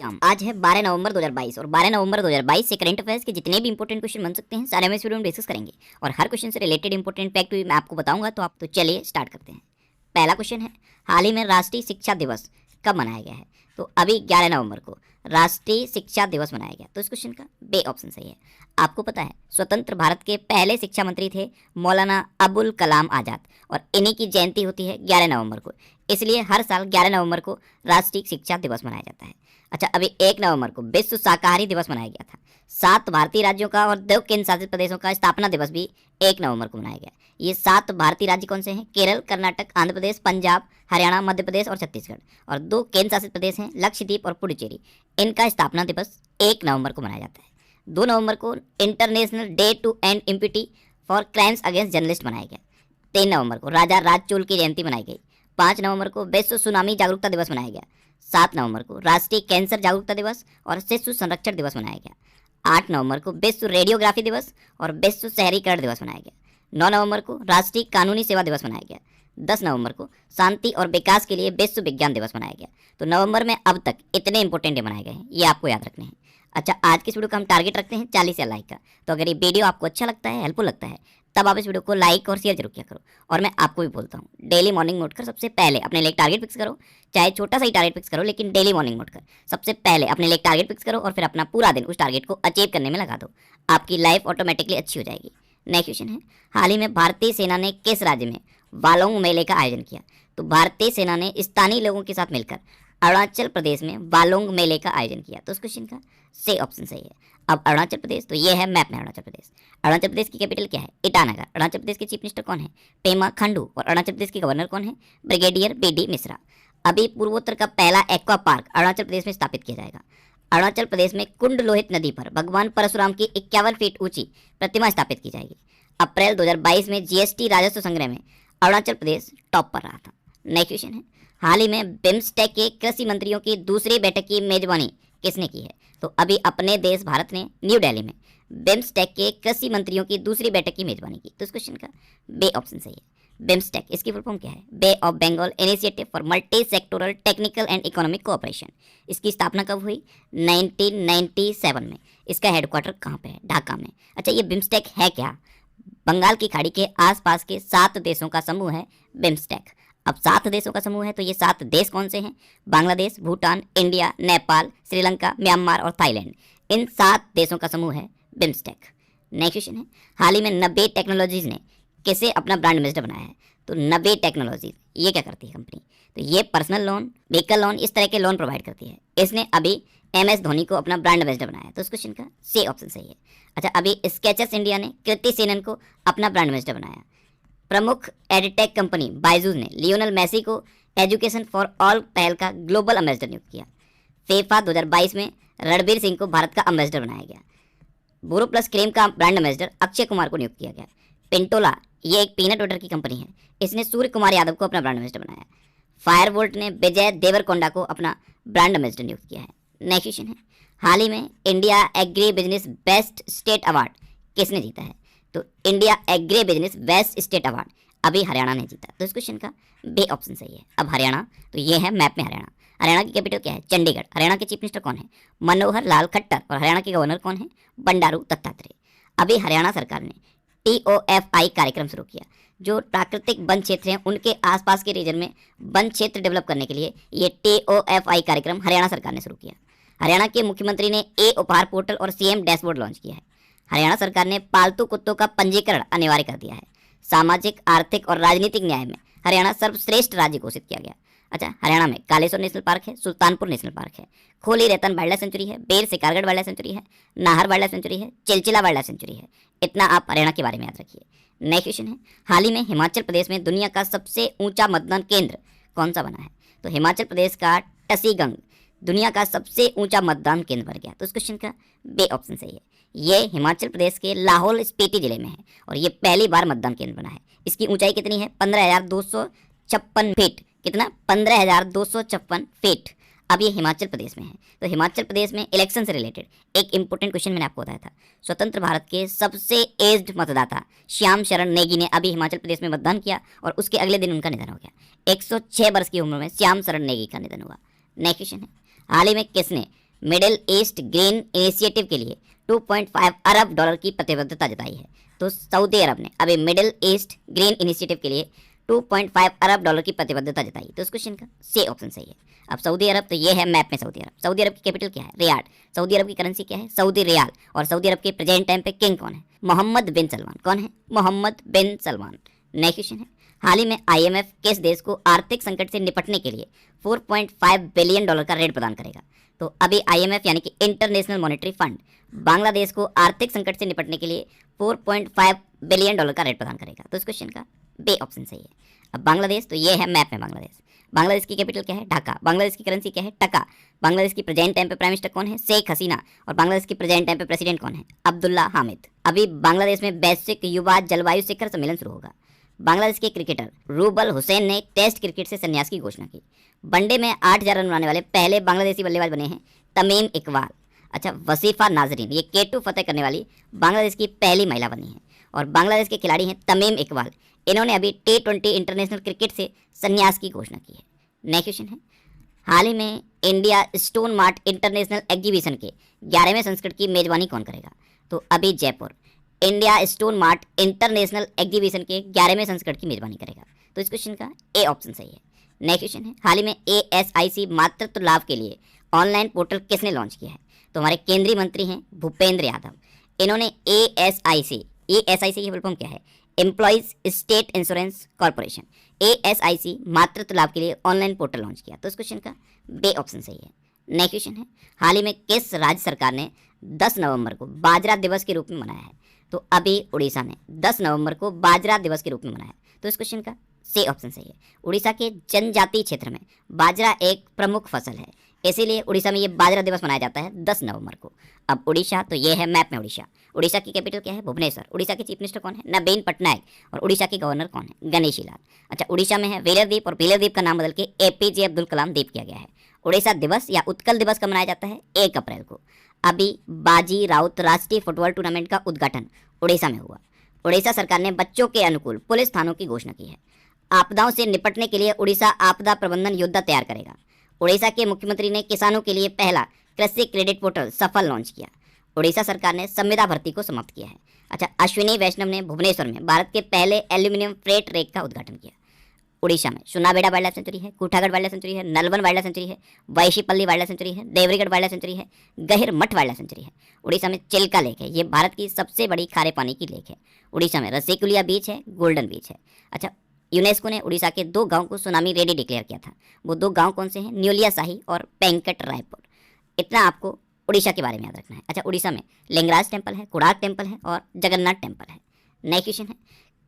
आज है 12 नवंबर 2022 और 12 नवंबर 2022 से करंट अफेयर्स के जितने भी इंपॉर्टेंट क्वेश्चन बन सकते हैं सारे हम इस वीडियो में डिस्कस करेंगे और हर क्वेश्चन से रिलेटेड इंपॉर्टेंट फैक्ट भी मैं आपको बताऊंगा। तो चलिए स्टार्ट करते हैं। पहला क्वेश्चन है, हाल ही में राष्ट्रीय शिक्षा दिवस कब मनाया गया है? तो अभी 11 नवंबर को राष्ट्रीय शिक्षा दिवस मनाया गया। तो इस क्वेश्चन का बे ऑप्शन सही है। आपको पता है स्वतंत्र भारत के पहले शिक्षा मंत्री थे मौलाना अबुल कलाम आज़ाद और इन्हीं की जयंती होती है 11 नवंबर को, इसलिए हर साल 11 नवंबर को राष्ट्रीय शिक्षा दिवस मनाया जाता है। अच्छा, अभी 1 नवंबर को विश्व शाकाहारी दिवस मनाया गया था। 7 भारतीय राज्यों का और 2 केंद्र शासित प्रदेशों का स्थापना दिवस भी 1 नवंबर को मनाया गया। ये 7 भारतीय राज्य कौन से हैं? केरल, कर्नाटक, आंध्र प्रदेश, पंजाब, हरियाणा, मध्य प्रदेश और छत्तीसगढ़। और 2 केंद्र शासित प्रदेश हैं लक्षद्वीप और पुडुचेरी। इनका स्थापना दिवस 1 नवंबर को मनाया जाता है। 2 नवंबर को international day to end impunity for crimes against journalist मनाया गया। 3 नवंबर को राजा राजचोल की जयंती मनाई गई। 5 नवंबर को विश्व सुनामी जागरूकता दिवस मनाया गया। 7 नवंबर को राष्ट्रीय कैंसर जागरूकता दिवस और शिशु संरक्षण दिवस मनाया गया। 8 नवंबर को विश्व रेडियोग्राफी दिवस और विश्व शहरीकरण दिवस मनाया गया। 9 नवंबर को राष्ट्रीय कानूनी सेवा दिवस मनाया गया। 10 नवंबर को शांति और विकास के लिए विश्व विज्ञान दिवस मनाया गया। तो नवंबर में अब तक इतने इंपॉर्टेंट डे मनाए गए हैं, ये आपको याद रखने हैं। अच्छा, आज की इस वीडियो का हम टारगेट रखते हैं 40 या लाइक का। तो अगर ये वीडियो आपको अच्छा लगता है, हेल्पफुल लगता है, तब आप इस वीडियो को लाइक और शेयर जरूर किया करो। और मैं आपको भी बोलता हूँ, डेली मॉर्निंग में उठकर सबसे पहले अपने लिए टारगेट फिक्स करो, चाहे छोटा सा ही टारगेट फिक्स करो, लेकिन डेली मॉर्निंग में उठकर सबसे पहले अपने लिए टारगेट फिक्स करो और फिर अपना पूरा दिन उस टारगेट को अचीव करने में लगा दो। आपकी लाइफ ऑटोमेटिकली अच्छी हो जाएगी। नेक्स्ट क्वेश्चन है, हाल ही में भारतीय सेना ने किस राज्य में वालोंग मेले का आयोजन किया? तो भारतीय सेना ने स्थानीय लोगों के साथ मिलकर अरुणाचल प्रदेश में वालोंग मेले का आयोजन किया। तो इस क्वेश्चन का सही ऑप्शन सही है। अब अरुणाचल प्रदेश, तो ये है मैप में अरुणाचल प्रदेश। अरुणाचल प्रदेश की कैपिटल क्या है? ईटानगर। अरुणाचल प्रदेश के चीफ मिनिस्टर कौन है? पेमा खांडू। और अरुणाचल प्रदेश के गवर्नर कौन है? ब्रिगेडियर बीडी मिश्रा। अभी पूर्वोत्तर का पहला एक्वा पार्क अरुणाचल प्रदेश में स्थापित किया जाएगा। अरुणाचल प्रदेश में कुंड लोहित नदी पर भगवान परशुराम की 51 फीट ऊंची प्रतिमा स्थापित की जाएगी। अप्रैल 2022 में जीएसटी राजस्व संग्रह में अरुणाचल प्रदेश टॉप पर रहा था। नेक्स्ट क्वेश्चन है, हाल ही में बिम्स्टेक के कृषि मंत्रियों की दूसरी बैठक की मेजबानी किसने की है? तो अभी अपने देश भारत ने न्यू दिल्ली में बिम्स्टेक के कृषि मंत्रियों की दूसरी बैठक की मेजबानी की। तो इस क्वेश्चन का बे ऑप्शन सही है। बिम्स्टेक, इसकी फुल फॉर्म क्या है? Bay of Bengal initiative for multi sectoral technical and economic cooperation. इसकी स्थापना कब हुई? 1997 में। इसका हेडक्वार्टर कहाँ पे है? ढाका में। अच्छा, ये बिम्स्टेक है क्या? बंगाल की खाड़ी के आसपास के 7 देशों का समूह है बिम्स्टेक। अब 7 देशों का समूह है, तो ये 7 देश कौन से हैं? बांग्लादेश, भूटान, इंडिया, नेपाल, श्रीलंका, म्यांमार और थाईलैंड। इन 7 देशों का समूह है बिम्स्टेक। नेक्स्ट क्वेश्चन है, हाल ही में नबे टेक्नोलॉजीज ने किसे अपना ब्रांड एम्बेसडर बनाया है? तो नबे टेक्नोलॉजीज, ये क्या करती है कंपनी? तो ये पर्सनल लोन, व्हीकल लोन, इस तरह के लोन प्रोवाइड करती है। इसने अभी MS धोनी को अपना ब्रांड एम्बेसडर बनाया है। तो इस क्वेश्चन का सी ऑप्शन सही है। अच्छा, अभी स्केचर्स इंडिया ने कृति सेनन को अपना ब्रांड एम्बेसडर बनाया। प्रमुख एडटेक कंपनी बायजूस ने लियोनल मेसी को एजुकेशन फॉर ऑल पहल का ग्लोबल एम्बेसडर नियुक्त किया। फीफा 2022 में रणबीर सिंह को भारत का एम्बेसडर बनाया गया। बोरो प्लस क्रीम का ब्रांड एम्बेसडर अक्षय कुमार को नियुक्त किया गया। पिंटोला, ये एक पीनट बटर की कंपनी है, इसने सूर्य कुमार यादव को अपना ब्रांड एम्बेसडर बनाया। फायरवोल्ट ने विजय देवरकोंडा को अपना ब्रांड एम्बेसडर नियुक्त किया है। नेक्स्ट क्वेश्चन है, हाल ही में India agri business best state award किसने जीता है? तो India agri business best state award अभी हरियाणा ने जीता। तो इस क्वेश्चन का बे ऑप्शन सही है। अब हरियाणा, तो ये है मैप में हरियाणा। हरियाणा की कैपिटल क्या है? चंडीगढ़। हरियाणा के चीफ मिनिस्टर कौन है? मनोहर लाल खट्टर। और हरियाणा के गवर्नर कौन है? बंडारू दत्तात्रेय। अभी हरियाणा सरकार ने TOFI कार्यक्रम शुरू किया। जो प्राकृतिक वन क्षेत्र हैं उनके आसपास के रीजन में वन क्षेत्र डेवलप करने के लिए ये TOFI कार्यक्रम हरियाणा सरकार ने शुरू किया। हरियाणा के मुख्यमंत्री ने उपहार पोर्टल और CM डैशबोर्ड लॉन्च किया है। हरियाणा सरकार ने पालतू कुत्तों का पंजीकरण अनिवार्य कर दिया है। सामाजिक, आर्थिक और राजनीतिक न्याय में हरियाणा सर्वश्रेष्ठ राज्य घोषित किया गया। अच्छा, हरियाणा में कालेश्वर नेशनल पार्क है, सुल्तानपुर नेशनल पार्क है, खोली रेतन वाइल्ड लाइफ सेंचुरी है, बेर शिकारगढ़ वाइल्ड लाइफ सेंचुरी है, नाहर वाइल्ड लाइफ सेंचुरी है, चिलचिला वाइल्ड लाइफ सेंचुरी है। इतना आप हरियाणा के बारे में याद रखिए। नेक्स्ट क्वेश्चन है, हाल ही में हिमाचल प्रदेश में दुनिया का सबसे ऊंचा मतदान केंद्र कौन सा बना है? तो हिमाचल प्रदेश का टसीगंग दुनिया का सबसे ऊंचा मतदान केंद्र बन गया। तो इस क्वेश्चन का बे ऑप्शन सही है। ये हिमाचल प्रदेश के लाहौल स्पीति जिले में है और ये पहली बार मतदान केंद्र बना है। इसकी ऊंचाई कितनी है? 15,256 फीट। कितना? 15,256 फीट। अब ये हिमाचल प्रदेश में है। तो हिमाचल प्रदेश में इलेक्शन से रिलेटेड एक इंपॉर्टेंट क्वेश्चन मैंने आपको बताया था। स्वतंत्र भारत के सबसे एज्ड मतदाता श्याम शरण नेगी ने अभी हिमाचल प्रदेश में मतदान किया और उसके अगले दिन उनका निधन हो गया। 106 वर्ष की उम्र में श्याम शरण नेगी का निधन हुआ। नेक्स्ट क्वेश्चन है, हाल ही में किसने मिडिल ईस्ट ग्रीन इनिशिएटिव के लिए 2.5 अरब डॉलर की प्रतिबद्धता जताई है? तो सऊदी अरब ने अभी मिडिल ईस्ट ग्रीन इनिशिएटिव के लिए 2.5 अरब डॉलर की प्रतिबद्धता जताई। तो इस क्वेश्चन का सी ऑप्शन सही है। अब सऊदी अरब, तो ये है मैप में सऊदी अरब। सऊदी अरब की कैपिटल क्या है? रियाद। सऊदी अरब की करेंसी क्या है? Saudi riyal. और सऊदी अरब के प्रेजेंट टाइम पे किंग कौन है? मोहम्मद बिन सलमान। कौन है? मोहम्मद बिन सलमान। नेक्स्ट क्वेश्चन है, हाल ही में आईएमएफ किस देश को आर्थिक संकट से निपटने के लिए 4.5 बिलियन डॉलर का ऋण प्रदान करेगा? तो अभी आईएमएफ यानी कि इंटरनेशनल मॉनेटरी फंड बांग्लादेश को आर्थिक संकट से निपटने के लिए 4.5 बिलियन डॉलर का ऋण प्रदान करेगा। तो इस क्वेश्चन का बी ऑप्शन सही है। अब बांग्लादेश, तो ये है मैप में बांग्लादेश। बांग्लादेश की कैपिटल क्या है? ढाका। बांग्लादेश की करेंसी क्या है? टका। बांग्लादेश की प्रेजेंट टाइम पे प्राइम मिनिस्टर कौन है? शेख हसीना। और बांग्लादेश की प्रेजेंट टाइम पे प्रेसिडेंट कौन है? अब्दुल्ला हामिद। अभी बांग्लादेश में वैश्विक युवा जलवायु शिखर सम्मेलन शुरू होगा। बांग्लादेश के क्रिकेटर रूबल हुसैन ने टेस्ट क्रिकेट से संन्यास की घोषणा की। वनडे में 8,000 रन बनाने वाले पहले बांग्लादेशी बल्लेबाज बने हैं तमीम इकबाल। अच्छा, वसीफा नाजरीन, ये K2 फतेह करने वाली बांग्लादेश की पहली महिला बनी है। और बांग्लादेश के खिलाड़ी हैं तमीम इकबाल। इन्होंने अभी T20 इंटरनेशनल क्रिकेट से संन्यास की घोषणा की है। नेक्स्ट क्वेश्चन है, हाल ही में India stone mart international exhibition के 11वें संस्करण की मेजबानी कौन करेगा? तो अभी Jaipur India stone mart international exhibition के 11वें संस्करण की मेजबानी करेगा। तो इस क्वेश्चन का ए ऑप्शन सही है। नेक्स्ट क्वेश्चन है, हाल ही में ASIC मातृत्व लाभ के लिए ऑनलाइन पोर्टल किसने लॉन्च किया है? तो हमारे केंद्रीय मंत्री हैं भूपेंद्र यादव। इन्होंने ASIC की फुल फॉर्म क्या है? Employees state insurance corporation, ASIC मातृत्व लाभ के लिए ऑनलाइन पोर्टल लॉन्च किया। तो इस क्वेश्चन का बी ऑप्शन सही है। नेक्स्ट क्वेश्चन है, हाल ही में किस राज्य सरकार ने 10 नवंबर को बाजरा दिवस के रूप में मनाया है? तो अभी उड़ीसा ने 10 नवंबर को बाजरा दिवस के रूप में मनाया। तो इस क्वेश्चन का सी ऑप्शन सही है। उड़ीसा के जनजातीय क्षेत्र में बाजरा एक प्रमुख फसल है, इसीलिए उड़ीसा में ये बाजरा दिवस मनाया जाता है 10 नवंबर को। अब उड़ीसा, तो ये है मैप में उड़ीसा। उड़ीसा की कैपिटल क्या है? भुवनेश्वर। उड़ीसा के चीफ मिनिस्टर कौन है? नवीन पटनायक। और उड़ीसा के गवर्नर कौन है? गणेशी लाल। अच्छा, उड़ीसा में है वीर द्वीप, और वीर द्वीप का नाम बदल के APJ अब्दुल कलाम द्वीप किया गया है। उड़ीसा दिवस या उत्कल दिवस कब मनाया जाता है? 1 अप्रैल को। अभी बाजी राउत राष्ट्रीय फुटबॉल टूर्नामेंट का उद्घाटन उड़ीसा में हुआ। उड़ीसा सरकार ने बच्चों के अनुकूल पुलिस थानों की घोषणा की है। आपदाओं से निपटने के लिए उड़ीसा आपदा प्रबंधन योद्धा तैयार करेगा। उड़ीसा के मुख्यमंत्री ने किसानों के लिए पहला कृषि क्रेडिट पोर्टल सफल लॉन्च किया। उड़ीसा सरकार ने संविदा भर्ती को समाप्त किया है। अच्छा, अश्विनी वैष्णव ने भुवनेश्वर में भारत के पहले एल्यूमिनियम फ्रेट रेक का उद्घाटन किया। उड़ीसा में सुनाबेड़ा वाइल्ड लाइफ सेंचुरी है, कुठागढ़ वाइल्ड लाइफ सेंचुरी है, नलवन वाइल्ड लाइफ सेंचुरी है, वैशीपल्ली वाइल्ड लाइफ सेंचुरी है, देवरीगढ़ वाइल्ड लाइफ सेंचुरी है, गहिर मठ वाइल्ड लाइफ सेंचुरी है। उड़ीसा में चिल्का लेक है, ये भारत की सबसे बड़ी खारे पानी की लेक है। उड़ीसा में रसिकुलिया बीच है, गोल्डन बीच है। अच्छा, यूनेस्को ने उड़ीसा के 2 गांव को सुनामी रेडी डिक्लेयर किया था। वो 2 गांव कौन से हैं? न्यूलिया शाही और पेंकट रायपुर। इतना आपको उड़ीसा के बारे में याद रखना है। अच्छा, उड़ीसा में लिंगराज टेम्पल है, कुड़ाक टेम्पल है और जगन्नाथ टेम्पल है। नेक्स्ट क्वेश्चन है,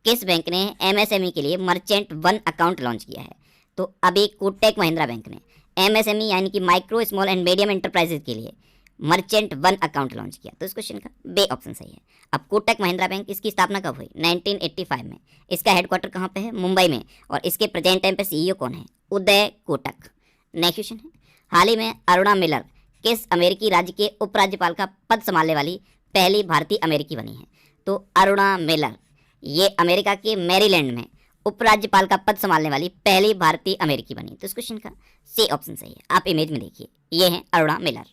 किस बैंक ने MSME के लिए मर्चेंट 1 अकाउंट लॉन्च किया है? तो अभी कोटक महिंद्रा बैंक ने MSME यानी कि micro small and medium enterprises के लिए मर्चेंट 1 अकाउंट लॉन्च किया। तो इस क्वेश्चन का बी ऑप्शन सही है। अब कोटक महिंद्रा बैंक, इसकी स्थापना कब हुई? 1985 में। इसका हेडक्वार्टर कहाँ पे है? मुंबई में। और इसके प्रेजेंट टाइम पे CEO कौन है? उदय कोटक। नेक्स्ट क्वेश्चन है, हाल ही में अरुणा मिलर किस अमेरिकी राज्य के उपराज्यपाल का पद संभालने वाली पहली भारतीय अमेरिकी बनी है? तो अरुणा मिलर ये अमेरिका के मैरीलैंड में उपराज्यपाल का पद संभालने वाली पहली भारतीय अमेरिकी बनी। तो इस क्वेश्चन का सी ऑप्शन सही है। आप इमेज में देखिए, ये है अरुणा मिलर।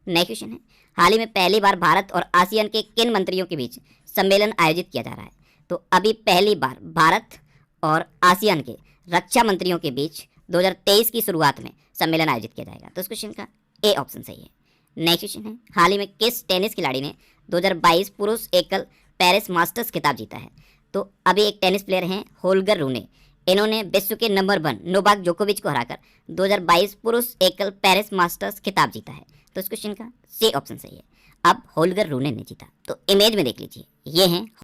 नेक्स्ट क्वेश्चन है, हाल ही में पहली बार भारत और आसियान के किन मंत्रियों के बीच सम्मेलन आयोजित किया जा रहा है? तो अभी पहली बार भारत और आसियान के रक्षा मंत्रियों के बीच 2023 की शुरुआत में सम्मेलन आयोजित किया जाएगा। तो इस क्वेश्चन का ए ऑप्शन सही है। नेक्स्ट क्वेश्चन है, हाल ही में किस टेनिस खिलाड़ी ने 2022 पुरुष एकल पेरिस मास्टर्स खिताब जीता है? तो अभी एक टेनिस प्लेयर हैं होल्गर रूने। इन्होंने विश्व के नंबर 1 नोवाक जोकोविच को हराकर 2022 पुरुष एकल पेरिस मास्टर्स खिताब जीता है। तो इस क्वेश्चन का सी ऑप्शन सही है। अब होल्गर रूने ने जीता। तो इमेज में देख लीजिए, ये हैं